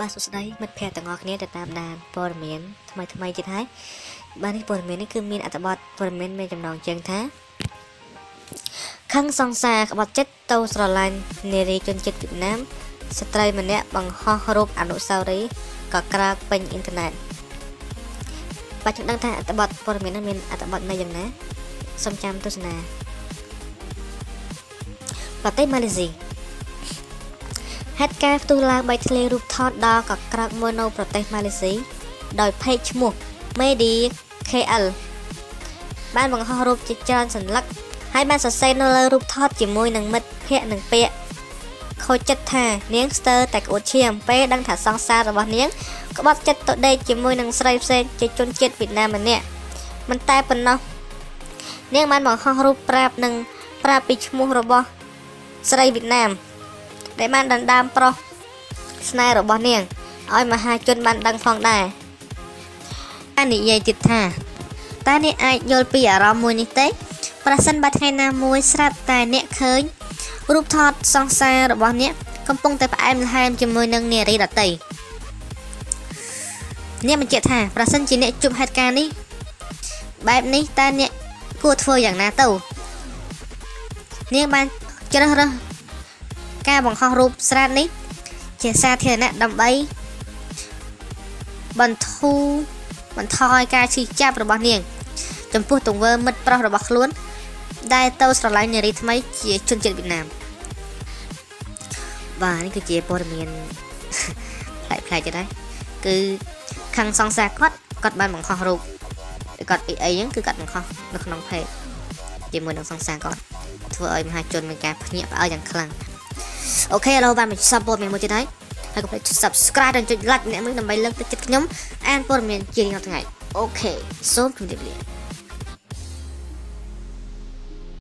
បាទសួស្តីមិត្តភ័ក្តិទាំងអស់គ្នាដែលតាមដានព័ត៌មានថ្មីទៀតហើយបាទនេះព័ត៌មាននេះគឺមានអត្ថបទព័ត៌មានមានចំណងជើងថាខឹងសង្សារក្បត់ចិត្តទៅស្រឡាញ់នារីជនជាតិវៀតណាមស្ត្រីម្នាក់បង្ហោះរូបអនុស្សាវរីយ៍ក៏ក្រើកពេញអ៊ីនធឺណិតបាទខ្ញុំដឹងថាអត្ថបទព័ត៌មាននេះមានអត្ថបទនៅយ៉ាងណាសូមចាំទស្សនាប្រទេសម៉ាឡេស៊ីហេតុការណ៍ផ្ទុះឡើងបីធ្លារូបថតដល់កក្រើកមួយនៅប្រទេសម៉ាឡេស៊ីដោយเพจឈ្មោះ Media KL បានបង្ហោះរូបជាច្រើនសន្លឹកហើយបានសរសេរនៅលើរូបថតជាមួយនឹងមិត្តភ័ក្តិនឹងពាក្យខូចចិត្តថានាងស្ទើរតែក្អួតឈាមពេលដឹងថាសង្សាររបស់នាងក្បត់ចិត្តទៅដេកជាមួយនឹងស្រីផ្សេងជាជនជាតិវៀតណាមម្នាក់មិនតែប៉ុណ្ណោះនាងបានបង្ហោះរូបប្រាប់ពីឈ្មោះរបស់ស្រីវៀតណាមដែលបានដណ្ដើមប្រុសស្នេហ៍របស់នាងឲ្យមហាជនបានដឹងផងដែរបាននិយាយទៀតថាតើអ្នកអាចយល់ពីអារម្មណ៍មួយនេះទេប្រសិនបើថ្ងៃណាមួយស្រាប់តែអ្នកឃើញរូបថតសង្សាររបស់អ្នកកំពុងតែផ្អែមល្ហែមជាមួយនឹងនារីដទៃអ្នកបញ្ជាក់ថាប្រសិនជាអ្នកជួបហេតុការណ៍នេះបែបនេះតើអ្នកគួរធ្វើយ៉ាងណាទៅនាងបានជ្រើសរើសការបង្ហោះរូបស្រាតនេះជាសាធារណៈដើម្បីបន្ធូរការឈឺចាប់របស់នាងចំពោះទង្វើមិត្តប្រុសរបស់ខ្លួនដែលទៅស្រឡាញ់នារីថ្មីជាជនជាតិវៀតណាមបាទនេះគឺជាព័ត៌មានប្លែកទៀតហើយគឺខាងសង្សារគាត់បានបង្ហោះរូបគាត់អីហ្នឹងគឺគាត់បង្ហោះនៅក្នុងเพจជាមួយនឹងសង្សារគាត់ធ្វើឲ្យមហាជនមានការភ្ញាក់ផ្អើលយ៉ាងខ្លាំងអូខេឥឡូវបានបញ្ចប់ព័ត៌មានមួយទៀតហើយកុំភ្លេច Subscribe និងចុច Like ម្នាក់មួយដើម្បីលើកទឹកចិត្តខ្ញុំអានព័ត៌មានជារៀងរាល់ថ្ងៃអូខេសូមជម្រាបលា